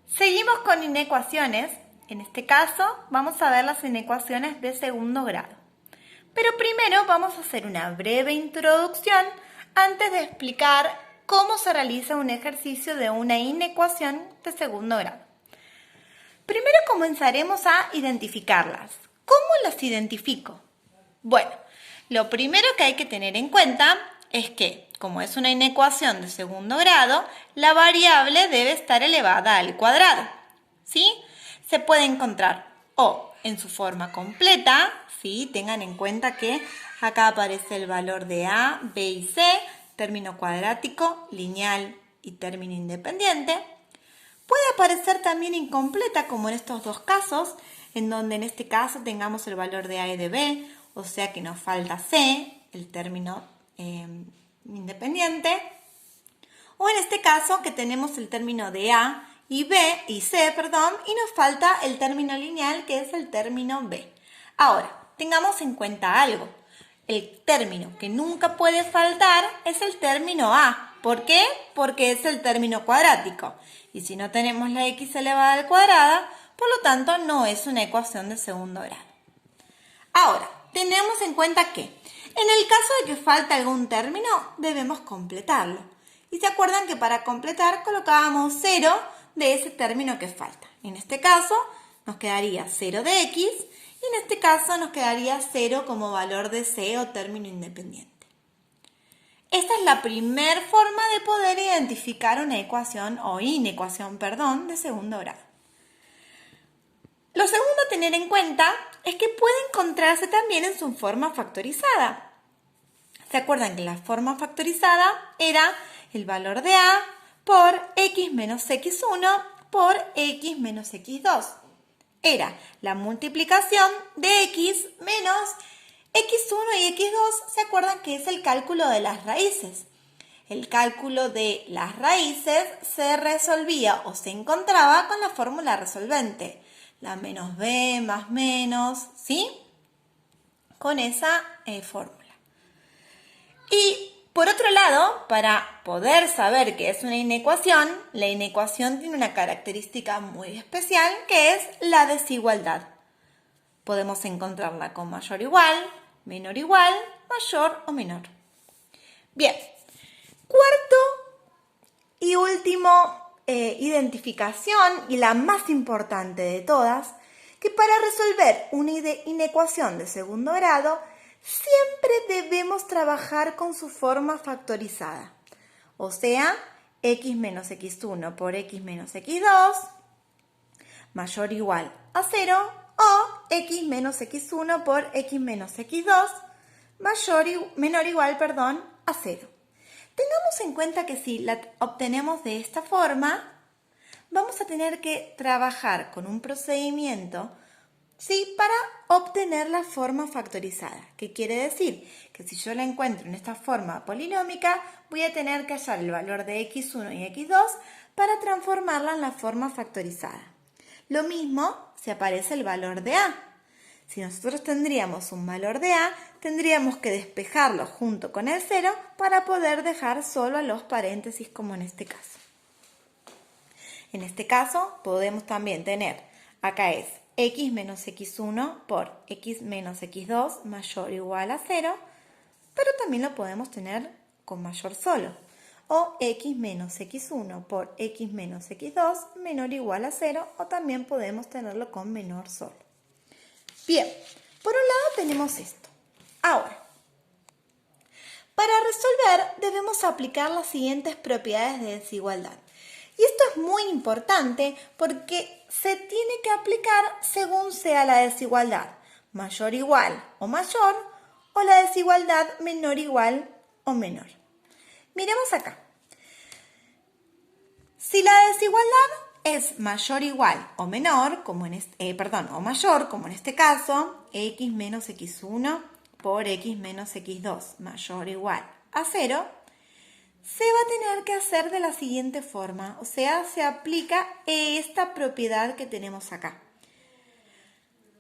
Seguimos con inecuaciones. En este caso vamos a ver las inecuaciones de segundo grado. Pero primero vamos a hacer una breve introducción antes de explicar cómo se realiza un ejercicio de una inecuación de segundo grado. Primero comenzaremos a identificarlas. ¿Cómo las identifico? Bueno, lo primero que hay que tener en cuenta es que, como es una inecuación de segundo grado, la variable debe estar elevada al cuadrado, ¿sí? Se puede encontrar o en su forma completa, ¿sí? Tengan en cuenta que acá aparece el valor de A, B y C, término cuadrático, lineal y término independiente. Puede aparecer también incompleta, como en estos dos casos, en donde en este caso tengamos el valor de A y de B, o sea que nos falta C, el término independiente, o en este caso que tenemos el término de A y B y C, perdón, y nos falta el término lineal, que es el término B. Ahora, tengamos en cuenta algo. El término que nunca puede faltar es el término A. ¿Por qué? Porque es el término cuadrático. Y si no tenemos la x elevada al cuadrado, por lo tanto no es una ecuación de segundo grado. Ahora, tenemos en cuenta que en el caso de que falta algún término, debemos completarlo. Y se acuerdan que para completar colocábamos 0 de ese término que falta. En este caso nos quedaría 0 de x y en este caso nos quedaría 0 como valor de c o término independiente. Esta es la primera forma de poder identificar una ecuación o inecuación, de segundo grado. Lo segundo a tener en cuenta es que puede encontrarse también en su forma factorizada. ¿Se acuerdan que la forma factorizada era el valor de A por x menos x1 por x menos x2? Era la multiplicación de x menos x1 y x2, ¿se acuerdan que es el cálculo de las raíces? El cálculo de las raíces se resolvía o se encontraba con la fórmula resolvente. La menos b más menos, ¿sí? Con esa fórmula. Y por otro lado, para poder saber qué es una inecuación, la inecuación tiene una característica muy especial que es la desigualdad. Podemos encontrarla con mayor o igual, menor o igual, mayor o menor. Bien, cuarto y último identificación, y la más importante de todas, que para resolver una inecuación de segundo grado, siempre debemos trabajar con su forma factorizada. O sea, x menos x1 por x menos x2 mayor o igual a 0 o x menos x1 por x menos x2 menor o igual, a 0. Tengamos en cuenta que si la obtenemos de esta forma, vamos a tener que trabajar con un procedimiento, ¿sí?, para obtener la forma factorizada. ¿Qué quiere decir? Que si yo la encuentro en esta forma polinómica, voy a tener que hallar el valor de x1 y x2 para transformarla en la forma factorizada. Lo mismo si aparece el valor de a. Si nosotros tendríamos un valor de a, tendríamos que despejarlo junto con el 0 para poder dejar solo a los paréntesis, como en este caso. En este caso podemos también tener, acá es x menos x1 por x menos x2 mayor o igual a 0, pero también lo podemos tener con mayor solo. O x menos x1 por x menos x2 menor o igual a 0, o también podemos tenerlo con menor solo. Bien, por un lado tenemos esto. Ahora, para resolver debemos aplicar las siguientes propiedades de desigualdad. Y esto es muy importante porque se tiene que aplicar según sea la desigualdad, mayor igual o mayor, o la desigualdad menor igual o menor. Miremos acá. Si la desigualdad es mayor igual o menor, como en o mayor, como en este caso, x menos x1 por x menos x2 mayor o igual a 0, se va a tener que hacer de la siguiente forma, o sea, se aplica esta propiedad que tenemos acá.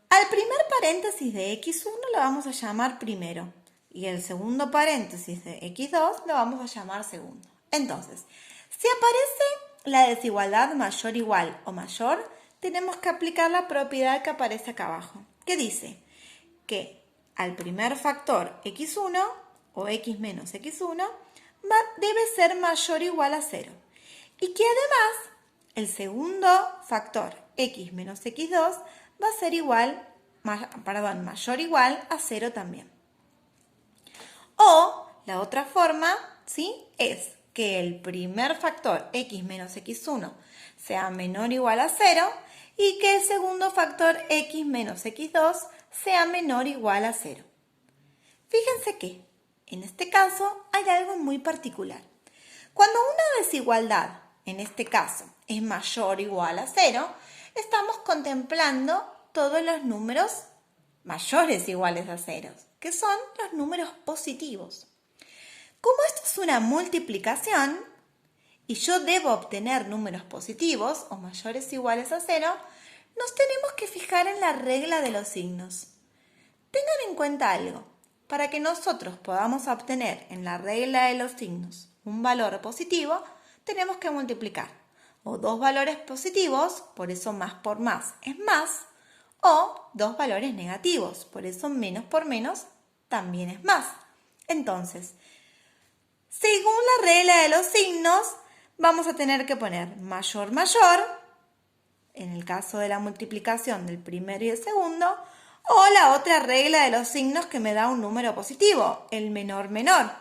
Al primer paréntesis de x1 lo vamos a llamar primero y el segundo paréntesis de x2 lo vamos a llamar segundo. Entonces, si aparece la desigualdad mayor, igual o mayor, tenemos que aplicar la propiedad que aparece acá abajo, que dice que al primer factor x1 o x menos x1 debe ser mayor o igual a 0. Y que además el segundo factor x menos x2 va a ser mayor o igual a 0 también. O la otra forma, ¿sí?, es que el primer factor x menos x1 sea menor o igual a 0 y que el segundo factor x menos x2 sea menor o igual a 0. Fíjense que, en este caso, hay algo muy particular. Cuando una desigualdad, en este caso, es mayor o igual a 0, estamos contemplando todos los números mayores o iguales a 0, que son los números positivos. Como esto es una multiplicación y yo debo obtener números positivos o mayores o iguales a 0, nos tenemos que fijar en la regla de los signos. Tengan en cuenta algo. Para que nosotros podamos obtener en la regla de los signos un valor positivo, tenemos que multiplicar o dos valores positivos, por eso más por más es más, o dos valores negativos, por eso menos por menos también es más. Entonces, según la regla de los signos, vamos a tener que poner mayor, mayor, en el caso de la multiplicación del primero y el segundo, o la otra regla de los signos que me da un número positivo, el menor, menor,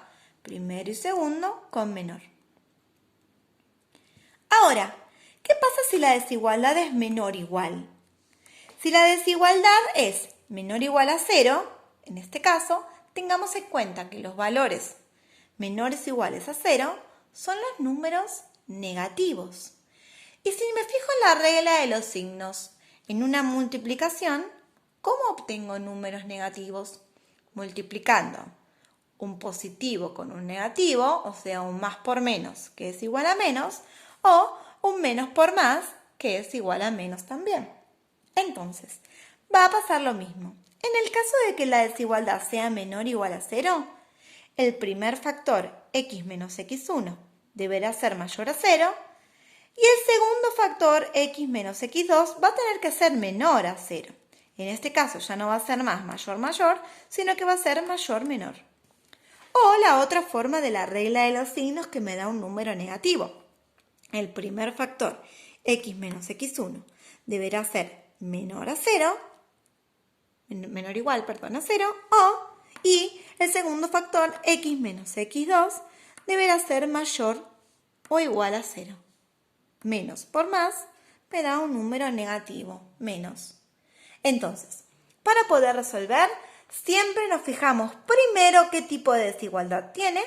primero y segundo con menor. Ahora, ¿qué pasa si la desigualdad es menor o igual? Si la desigualdad es menor o igual a 0, en este caso, tengamos en cuenta que los valores menores o iguales a 0 son los números negativos. Y si me fijo en la regla de los signos, en una multiplicación, ¿cómo obtengo números negativos? Multiplicando un positivo con un negativo, o sea, un más por menos, que es igual a menos, o un menos por más, que es igual a menos también. Entonces, va a pasar lo mismo. En el caso de que la desigualdad sea menor o igual a 0, el primer factor x menos x1 deberá ser mayor a 0 y el segundo factor x menos x2 va a tener que ser menor a 0. En este caso ya no va a ser más mayor, mayor, sino que va a ser mayor, menor. O la otra forma de la regla de los signos que me da un número negativo. El primer factor x menos x1 deberá ser menor a 0, menor o igual, perdón, a 0, y el segundo factor x menos x2 deberá ser mayor o igual a 0. Menos por más me da un número negativo, menos. Entonces, para poder resolver, siempre nos fijamos primero qué tipo de desigualdad tiene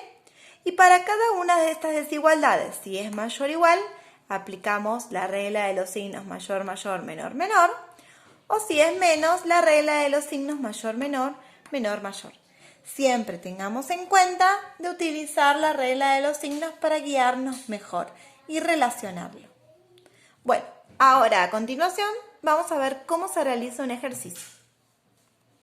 y para cada una de estas desigualdades, si es mayor o igual, aplicamos la regla de los signos mayor, mayor, menor, menor, o si es menos, la regla de los signos mayor, menor, menor, mayor. Siempre tengamos en cuenta de utilizar la regla de los signos para guiarnos mejor y relacionarlo. Bueno, ahora a continuación vamos a ver cómo se realiza un ejercicio.